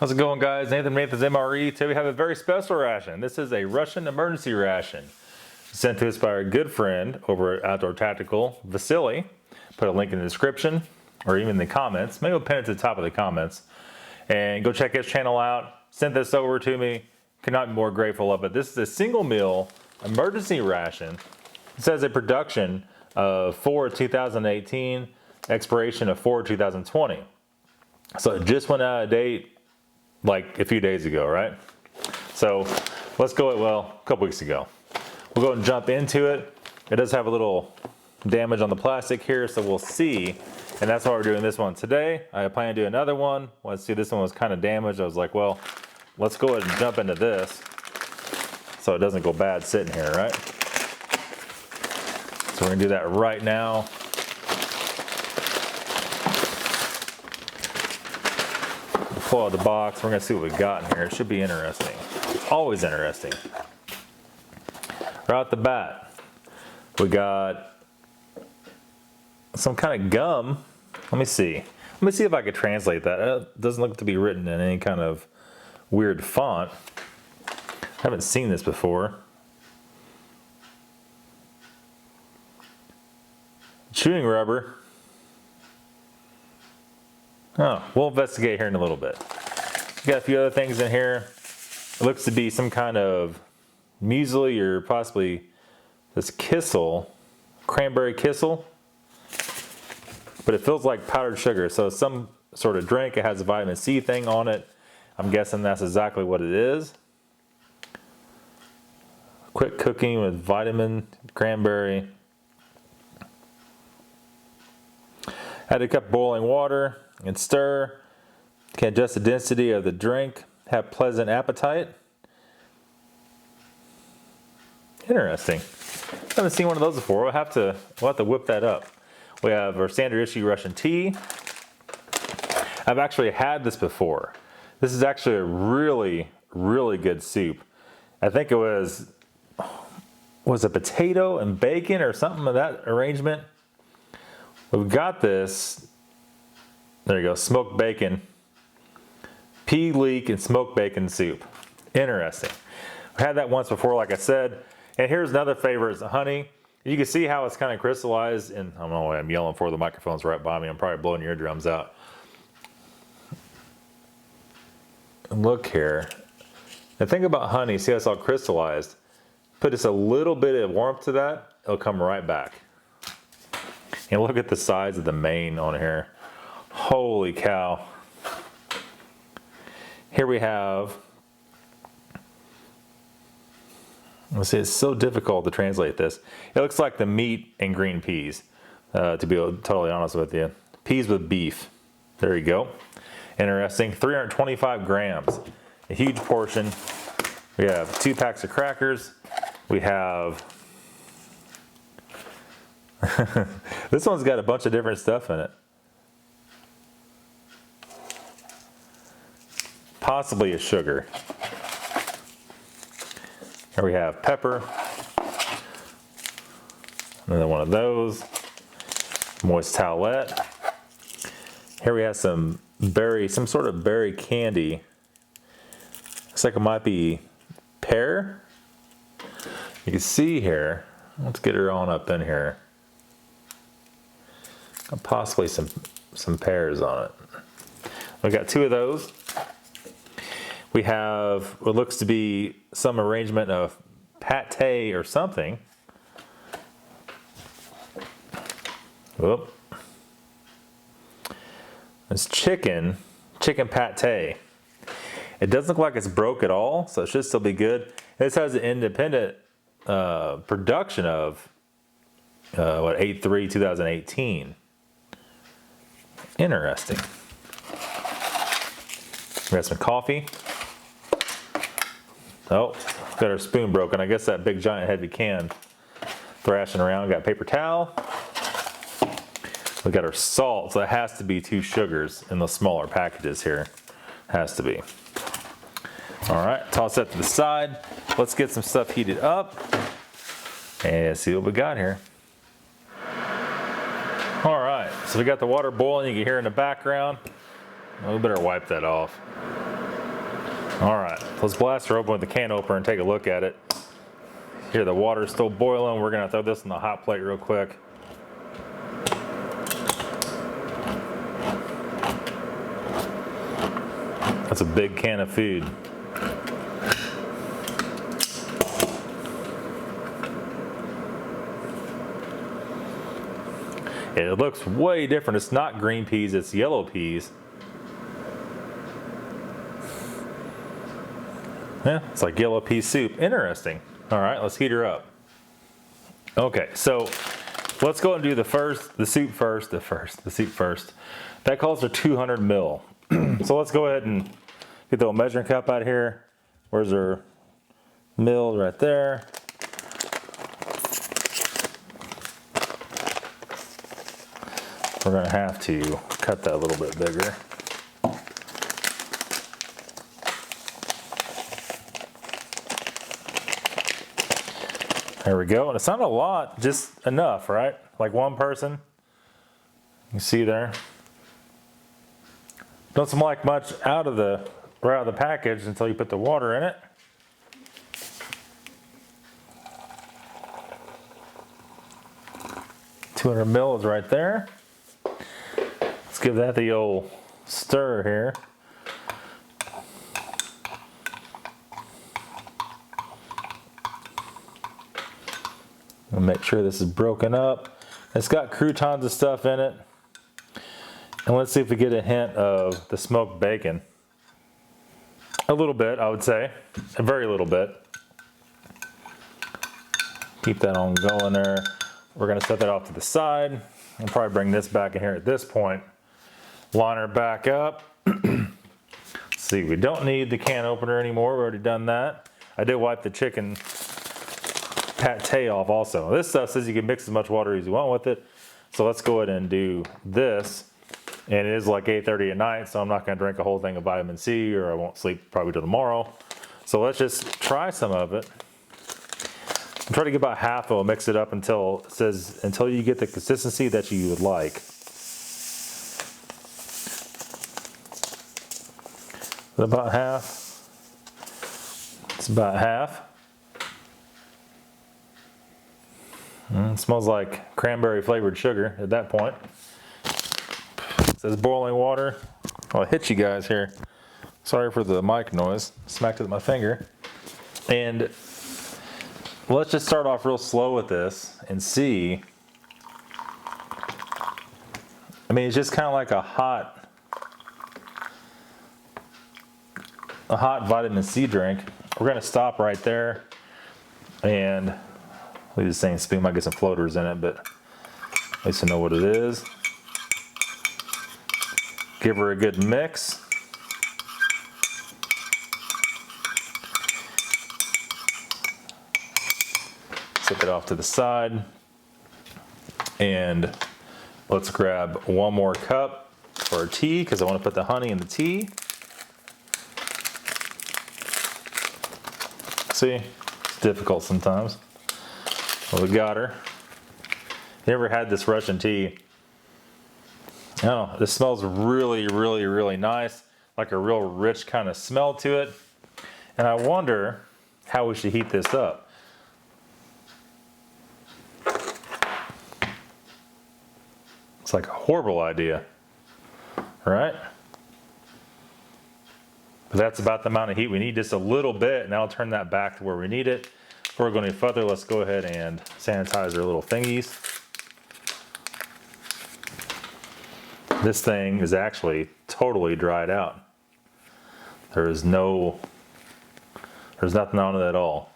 How's it going, guys? Nathan from Nathan's MRE. Today we have a very special ration. This is a Russian emergency ration sent to us by our good friend over at Outdoor Tactical, Vasily. Put a link in the description or even in the comments. Maybe we'll pin it to the top of the comments. And go check his channel out. Sent this over to me. Could not be more grateful of it. This is a single meal emergency ration. It says a production of 4/2018, expiration of 4/2020. So it just went out of date like a few days ago, right? So let's go, well, a couple weeks ago. We'll go and jump into it. It does have a little damage on the plastic here, so we'll see. And that's why we're doing this one today. I plan to do another one. Let's see, this one was kind of damaged. I was like, well, let's go ahead and jump into this so it doesn't go bad sitting here, right? So we're gonna do that right now. Pull out the box. We're gonna see what we got in here. It should be interesting. Always interesting. Right off the bat, we got some kind of gum. Let me see. Let me see if I could translate that. It doesn't look to be written in any kind of weird font. I haven't seen this before. Chewing rubber. Oh, we'll investigate here in a little bit. Got a few other things in here. It looks to be some kind of muesli or possibly this kissel, cranberry kissel. But it feels like powdered sugar, so it's some sort of drink. It has a vitamin C thing on it. I'm guessing that's exactly what it is. Quick cooking with vitamin cranberry. Add a cup of boiling water and stir. Can adjust the density of the drink. Have pleasant appetite. Interesting. I haven't seen one of those before. We'll have to whip that up. We have our standard issue Russian tea. I've actually had this before. This is actually a really, really good soup. I think it was it potato and bacon or something of that arrangement? We've got this, there you go, smoked bacon, pea leek and smoked bacon soup. Interesting. We had that once before, like I said. And here's another favorite, is the honey. You can see how it's kind of crystallized, and I don't know why I'm yelling for, the microphone's right by me. I'm probably blowing your eardrums out. And look here. The thing about honey, see how it's all crystallized? Put just a little bit of warmth to that, it'll come right back. And look at the size of the mane on here. Holy cow. Here we have, let's see, it's so difficult to translate this. It looks like the meat and green peas, to be totally honest with you. Peas with beef. There you go. Interesting. 325 grams. A huge portion. We have 2 packs of crackers. We have, this one's got a bunch of different stuff in it. Possibly a sugar. Here we have pepper. Another one of those. Moist towelette. Here we have some sort of berry candy. Looks like it might be pear. You can see here, let's get her on up in here. Possibly some pears on it. We got 2 of those. We have what looks to be some arrangement of pate or something. Whoop. It's chicken pate. It doesn't look like it's broke at all, so it should still be good. This has an independent production of 8/3/2018. Interesting. We got some coffee. Oh, got our spoon broken. I guess that big giant heavy can thrashing around. We got paper towel. We got our salt, so it has to be 2 sugars in the smaller packages here. Has to be. All right, toss that to the side. Let's get some stuff heated up and see what we got here. All right, so we got the water boiling. You can hear in the background. We better wipe that off. All right, let's blast her open with the can opener and take a look at it. Here, the water's still boiling. We're gonna throw this on the hot plate real quick. That's a big can of food. It looks way different. It's not green peas, it's yellow peas. Yeah, it's like yellow pea soup. Interesting. All right, let's heat her up. Okay, so let's go and do the soup first. That calls for 200 mil. So let's go ahead and get the old measuring cup out here. Where's our mil? Right there. We're gonna have to cut that a little bit bigger. There we go, and it's not a lot, just enough, right? Like one person, you see there. Doesn't like much right out of the package until you put the water in it. $200 ml is right there. Let's give that the old stir here. And make sure this is broken up. It's got croutons and stuff in it. And let's see if we get a hint of the smoked bacon. A little bit, I would say. A very little bit. Keep that on going there. We're gonna set that off to the side. I'll probably bring this back in here at this point. Line her back up. See, we don't need the can opener anymore. We've already done that. I did wipe the chicken pate off also. This stuff says you can mix as much water as you want with it. So let's go ahead and do this. And it is like 8:30 at night, so I'm not gonna drink a whole thing of vitamin C or I won't sleep probably till tomorrow. So let's just try some of it. Try to get about half of it, mix it up until it says, until you get the consistency that you would like. About half. It's about half. It smells like cranberry flavored sugar at that point. It says boiling water. I'll hit you guys here. Sorry for the mic noise. Smacked it with my finger. And let's just start off real slow with this and see. I mean, it's just kind of like a hot vitamin C drink. We're gonna stop right there and leave the same spoon. Might get some floaters in it, but at least I know what it is. Give her a good mix. Set it off to the side. And let's grab one more cup for our tea because I want to put the honey in the tea. See, it's difficult sometimes. Well, we got her. You ever had this Russian tea? Oh, this smells really, really, really nice. Like a real rich kind of smell to it. And I wonder how we should heat this up. It's like a horrible idea, right? But that's about the amount of heat we need, just a little bit, and that'll turn that back to where we need it. Before we go any further, let's go ahead and sanitize our little thingies. This thing is actually totally dried out. There's nothing on it at all.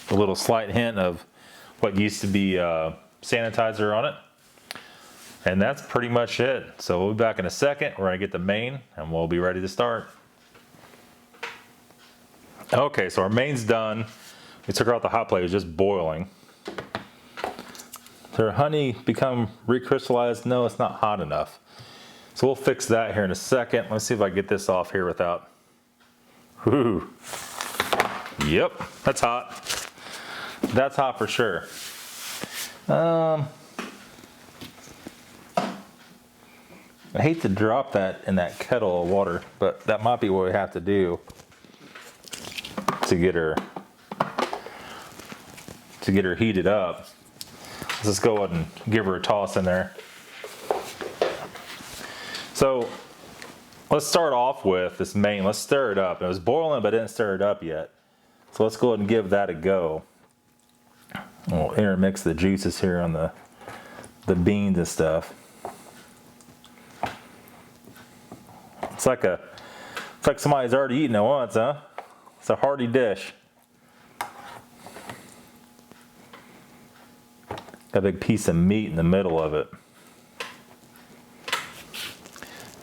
A little slight hint of what used to be sanitizer on it. And that's pretty much it. So we'll be back in a second. We're gonna get the main and we'll be ready to start. Okay, so our main's done. We took her out the hot plate, it was just boiling. Did our honey become recrystallized? No, it's not hot enough. So we'll fix that here in a second. Let's see if I can get this off here without, whoo. Yep, that's hot. That's hot for sure. I hate to drop that in that kettle of water, but that might be what we have to do to get her heated up. Let's just go ahead and give her a toss in there. So let's start off with this main. Let's stir it up. It was boiling, but I didn't stir it up yet. So let's go ahead and give that a go. We'll intermix the juices here on the beans and stuff. It's like somebody's already eaten it once, huh? It's a hearty dish. Got a big piece of meat in the middle of it.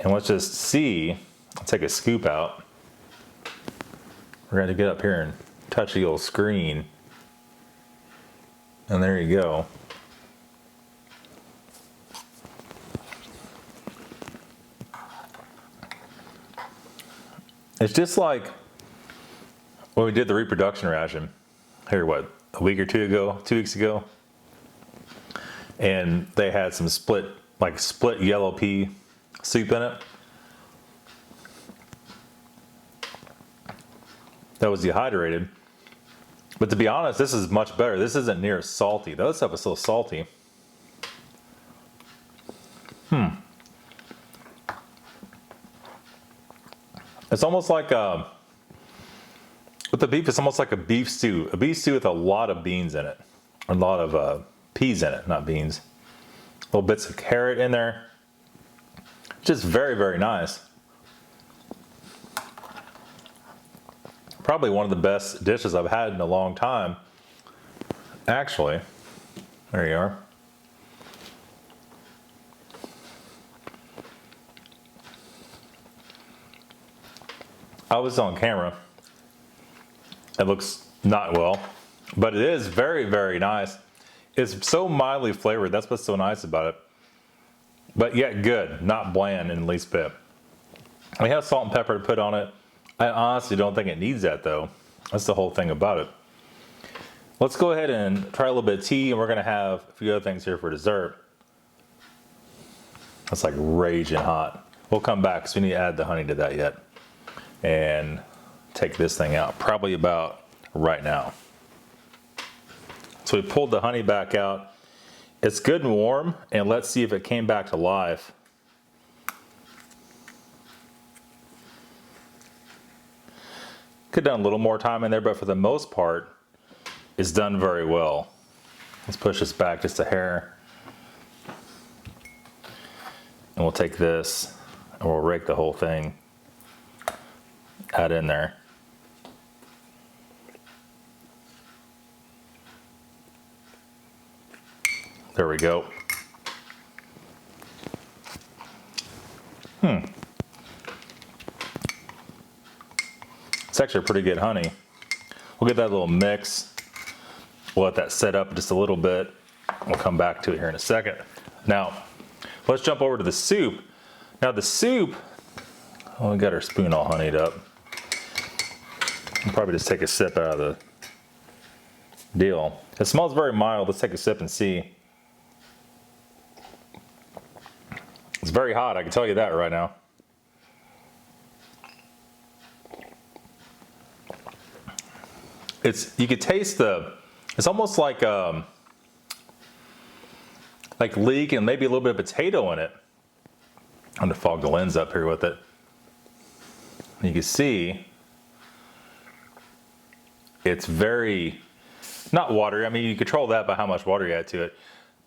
And let's just see, I'll take a scoop out. We're going to get up here and touch the old screen. And there you go. It's just like when we did the reproduction ration here, what, a week or two weeks ago? And they had some split yellow pea soup in it. That was dehydrated. But to be honest, this is much better. This isn't near as salty. The other stuff is still salty. It's almost like with the beef, it's almost like a beef stew. A beef stew with a lot of beans in it. A lot of peas in it, not beans. Little bits of carrot in there. Just very, very nice. Probably one of the best dishes I've had in a long time. Actually, there you are. I was on camera. It looks not well, but it is very, very nice. It's so mildly flavored. That's what's so nice about it. But yet good, not bland in the least bit. We have salt and pepper to put on it. I honestly don't think it needs that though. That's the whole thing about it. Let's go ahead and try a little bit of tea, and we're gonna have a few other things here for dessert. It's like raging hot. We'll come back because we need to add the honey to that yet. And take this thing out probably about right now. So we pulled the honey back out. It's good and warm, and let's see if it came back to life. Could have done a little more time in there, but for the most part, it's done very well. Let's push this back just a hair. And we'll take this and we'll rake the whole thing out in there. There we go. It's actually pretty good honey. We'll get that little mix. We'll let that set up just a little bit. We'll come back to it here in a second. Now, let's jump over to the soup. Now the soup, we got our spoon all honeyed up. I'll probably just take a sip out of the deal. It smells very mild. Let's take a sip and see. It's very hot, I can tell you that right now. You could taste it's almost like leek and maybe a little bit of potato in it. I'm gonna fog the lens up here with it. You can see it's very, not watery. I mean, you control that by how much water you add to it.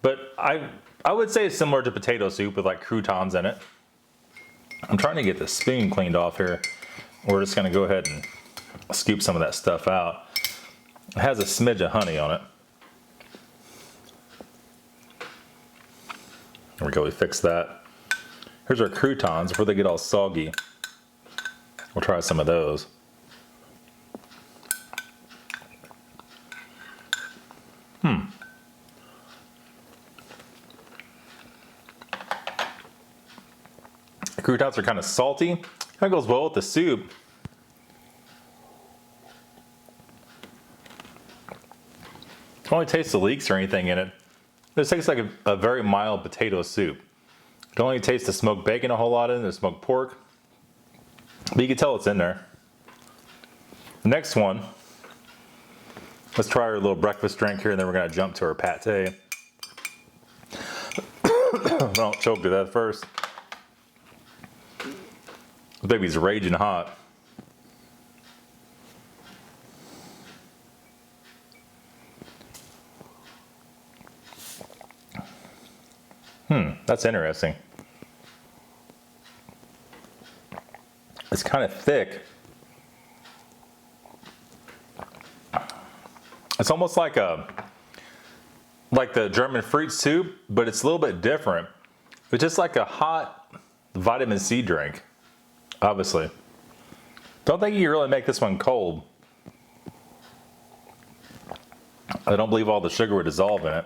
But I would say it's similar to potato soup with like croutons in it. I'm trying to get the spoon cleaned off here. We're just gonna go ahead and scoop some of that stuff out. It has a smidge of honey on it. There we go, we fixed that. Here's our croutons before they get all soggy. We'll try some of those. The croutons are kind of salty. That goes well with the soup. I don't really taste the leeks or anything in it. It tastes like a very mild potato soup. Don't really taste the smoked bacon a whole lot in the smoked pork, but you can tell it's in there. The next one, let's try our little breakfast drink here, and then we're gonna jump to our pate. Don't choke to that first. The baby's raging hot. That's interesting. It's kind of thick. It's almost like the German fruit soup, but it's a little bit different. It's just like a hot vitamin C drink, obviously. Don't think you can really make this one cold. I don't believe all the sugar would dissolve in it.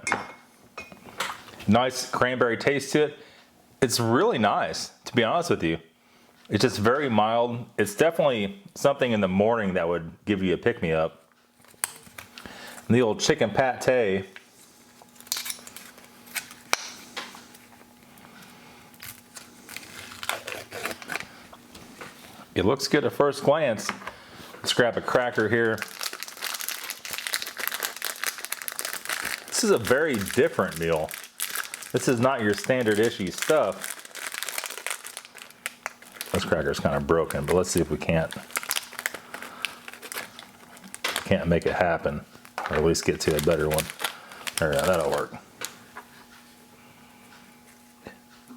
Nice cranberry taste to it. It's really nice, to be honest with you. It's just very mild. It's definitely something in the morning that would give you a pick-me-up. And the old chicken pate. It looks good at first glance. Let's grab a cracker here. This is a very different meal. This is not your standard ishy stuff. This cracker's kind of broken, but let's see if we can't make it happen, or at least get to a better one. There, that'll work.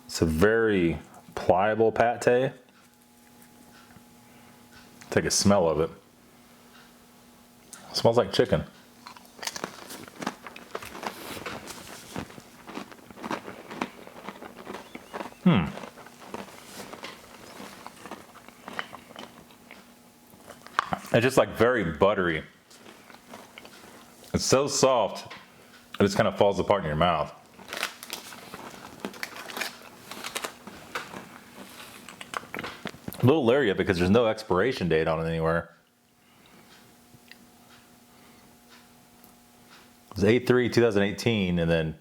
It's a very pliable pate. Take a smell of it. It smells like chicken. It's just like very buttery. It's so soft, it just kind of falls apart in your mouth. A little leery because there's no expiration date on it anywhere. It's 8/3/2018, and then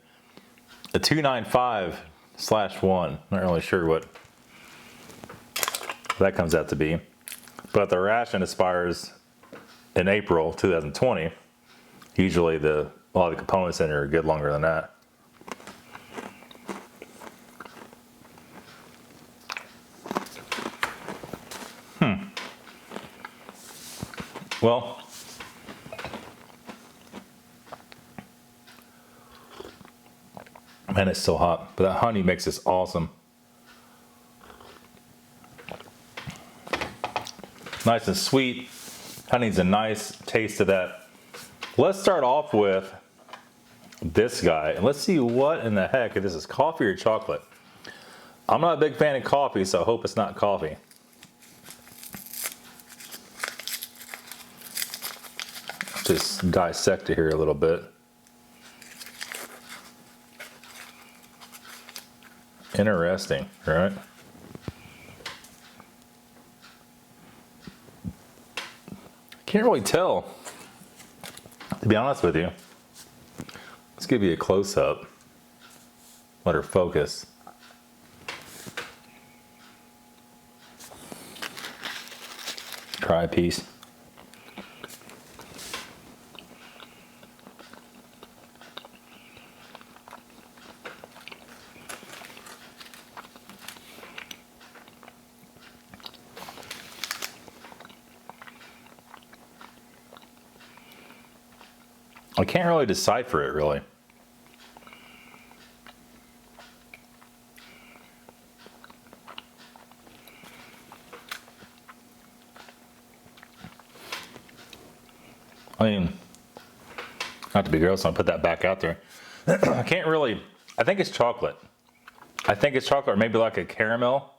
a 295/1. Not really sure what that comes out to be. But the ration expires in April 2020. Usually a lot of the components in it are good longer than that. Well, man, it's so hot. But that honey makes this awesome. Nice and sweet. Honey's a nice taste of that. Let's start off with this guy. And let's see what in the heck if this is coffee or chocolate. I'm not a big fan of coffee, so I hope it's not coffee. Just dissect it here a little bit. Interesting, right? Can't really tell, to be honest with you. Let's give you a close-up. Let her focus. Try a piece. I can't really decipher it, really. I mean, not to be gross, I'll put that back out there. I can't really, I think it's chocolate. I think it's chocolate, or maybe like a caramel.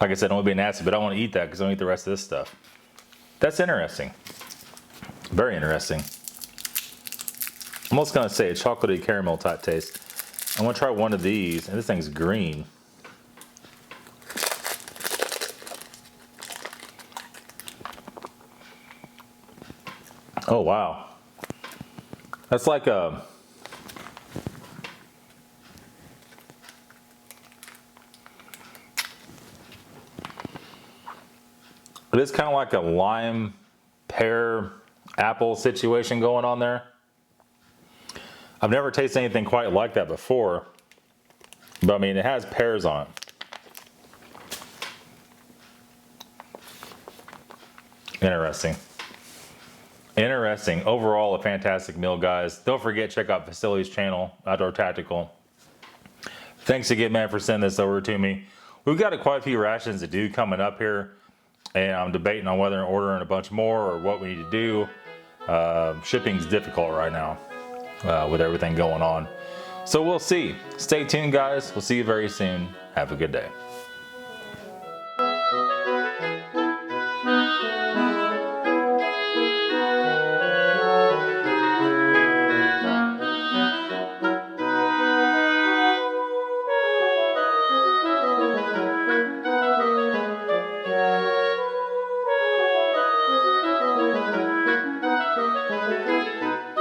Like I said, I don't want to be nasty, but I don't want to eat that because I don't eat the rest of this stuff. That's interesting. Very interesting. I'm almost going to say a chocolatey caramel type taste. I'm going to try one of these, and this thing's green. Oh, wow. That's like a... It is kind of like a lime, pear, apple situation going on there. I've never tasted anything quite like that before, but I mean, it has pears on it. Interesting. Interesting. Overall, a fantastic meal, guys. Don't forget, check out Vasily's channel, Outdoor Tactical. Thanks again, man, for sending this over to me. We've got quite a few rations to do coming up here, and I'm debating on whether ordering a bunch more or what we need to do. Shipping's difficult right now with everything going on. So we'll see. Stay tuned, guys. We'll see you very soon. Have a good day.